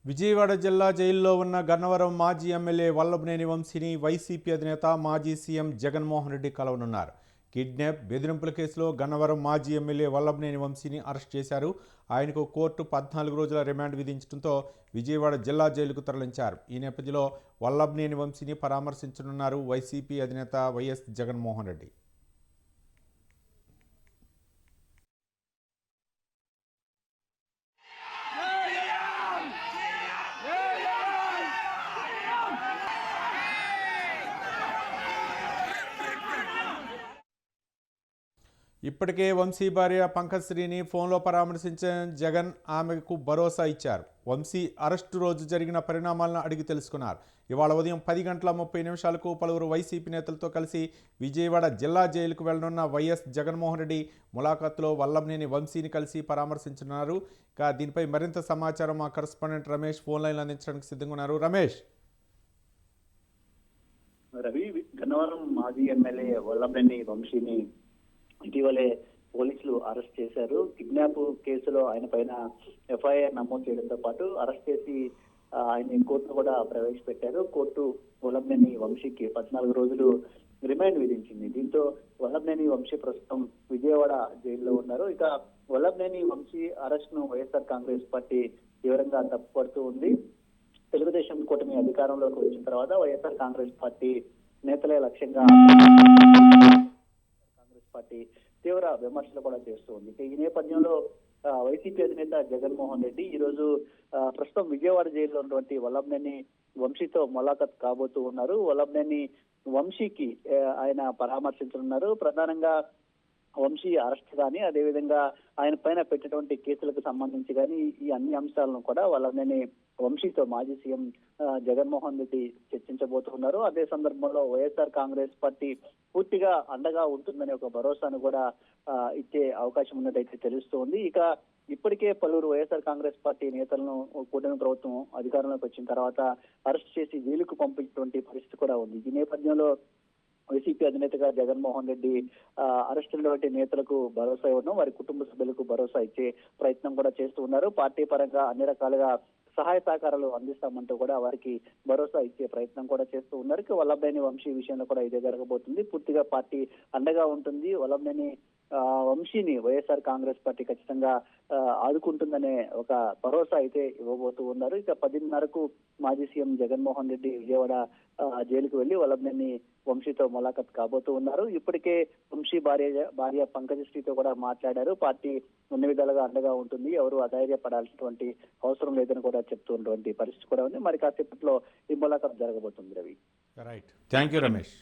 విజయవాడ జిల్లా జైల్లో ఉన్న గన్నవరం మాజీ ఎమ్మెల్యే వల్లభనేని వంశీని వైసీపీ అధినేత మాజీ సీఎం జగన్మోహన్ రెడ్డి కలవనున్నారు. కిడ్నాప్, బెదిరింపుల కేసులో గన్నవరం మాజీ ఎమ్మెల్యే వల్లభనేని వంశీని అరెస్ట్ చేశారు. ఆయనకు కోర్టు 14 రోజుల రిమాండ్ విధించడంతో విజయవాడ జిల్లా జైలుకు తరలించారు. ఈ నేపథ్యంలో వల్లభనేని వంశీని పరామర్శించనున్నారు వైసీపీ అధినేత వైఎస్ జగన్మోహన్ రెడ్డి. ఇప్పటికే వంశీ భార్య పంకజ్శ్రీని ఫోన్లో పరామర్శించిన జగన్ ఆమెకు భరోసా ఇచ్చారు. వంశీ అరెస్టు రోజు జరిగిన పరిణామాలను అడిగి తెలుసుకున్నారు. ఇవాళ ఉదయం 10:30 పలువురు వైసీపీ నేతలతో కలిసి విజయవాడ జిల్లా జైలుకు వెళ్లనున్న వైఎస్ జగన్మోహన్ రెడ్డి ములాఖాత్లో వల్లభనేని వంశీని కలిసి పరామర్శించనున్నారు. ఇక దీనిపై మరింత సమాచారం మా కరెస్పాండెంట్ రమేష్ ఫోన్ లైన్లో అందించడానికి సిద్ధంగా ఉన్నారు. రమేష్. రవి, గన్నవరం మాజీ ఎమ్మెల్యే వల్లభనేని వంశీని ఇటీవలే పోలీసులు అరెస్ట్ చేశారు. కిడ్నాప్ కేసులో ఆయన పైన ఎఫ్ఐఆర్ నమోదు చేయడంతో పాటు అరెస్ట్ చేసి ఆయన కోర్టు కూడా ప్రవేశపెట్టారు. కోర్టు వల్లభనేని వంశీకి 14 రోజులు రిమాండ్ విధించింది. దీంతో వల్లభనేని వంశీ ప్రస్తుతం విజయవాడ జైల్లో ఉన్నారు. ఇక వల్లభనేని వంశీ అరెస్ట్ ను వైఎస్ఆర్ కాంగ్రెస్ పార్టీ తీవ్రంగా తప్పుపడుతూ ఉంది. తెలుగుదేశం కూటమి అధికారంలోకి వచ్చిన తర్వాత వైఎస్ఆర్ కాంగ్రెస్ పార్టీ నేతలే లక్ష్యంగా పార్టీ తీవ్ర విమర్శలు కూడా చేస్తూ ఉంది. ఈ నేపథ్యంలో వైసీపీ అధినేత జగన్మోహన్ రెడ్డి ఈ రోజు ప్రస్తుతం విజయవాడ జైల్లో ఉన్నటువంటి వల్లభనేని వంశీతో ములాఖత్ కాబోతూ ఉన్నారు. వల్లభనేని వంశీకి ఆయన పరామర్శించనున్నారు. ప్రధానంగా వంశీ అరెస్ట్ కానీ, అదేవిధంగా ఆయన పైన పెట్టినటువంటి కేసులకు సంబంధించి కానీ ఈ అన్ని అంశాలను కూడా వల్లభనేని వంశీతో మాజీ సీఎం జగన్మోహన్ రెడ్డి చర్చించబోతున్నారు. అదే సందర్భంలో వైఎస్ఆర్ కాంగ్రెస్ పార్టీ పూర్తిగా అండగా ఉంటుందనే ఒక భరోసాను కూడా ఇచ్చే అవకాశం ఉన్నదైతే తెలుస్తోంది. ఇక ఇప్పటికే పలువురు వైఎస్ఆర్ కాంగ్రెస్ పార్టీ నేతలను కూటమి ప్రభుత్వం అధికారంలోకి వచ్చిన తర్వాత అరెస్ట్ చేసి జైలుకు పంపించినటువంటి పరిస్థితి కూడా ఉంది. ఈ నేపథ్యంలో వైసీపీ అధినేతగా జగన్మోహన్ రెడ్డి అరెస్ట్ అయినటువంటి నేతలకు భరోసా ఇవ్వడం, వారి కుటుంబ సభ్యులకు భరోసా ఇచ్చే ప్రయత్నం కూడా చేస్తూ ఉన్నారు. పార్టీ పరంగా అన్ని రకాలుగా సహాయ సహకారాలు అందిస్తామంటూ కూడా వారికి భరోసా ఇచ్చే ప్రయత్నం కూడా చేస్తూ ఉన్నారు. వల్లభనేని వంశీ విషయంలో కూడా ఇదే జరగబోతుంది. పూర్తిగా పార్టీ అండగా ఉంటుంది. వల్లభనేని వంశీని వైఎస్ఆర్ కాంగ్రెస్ పార్టీ ఖచ్చితంగా ఆదుకుంటుందనే ఒక భరోసా అయితే ఇవ్వబోతూ ఉన్నారు. ఇక 10:30 మాజీ సీఎం జగన్మోహన్ రెడ్డి విజయవాడ జైలుకు వెళ్లి వల్లభనేని వంశీతో ములాఖత్ కాబోతూ ఉన్నారు. ఇప్పటికే వంశీ భార్య పంకజ్శ్రీతో కూడా మాట్లాడారు. పార్టీ అన్ని విధాలుగా అండగా ఉంటుంది, ఎవరు అధైర్యపడాల్సినటువంటి అవసరం లేదని కూడా చెప్తున్నటువంటి పరిస్థితి కూడా ఉంది. మరి కాసేపట్లో ఈ ములాఖత్ జరగబోతుంది. Ravi. Right. Thank you Ramesh.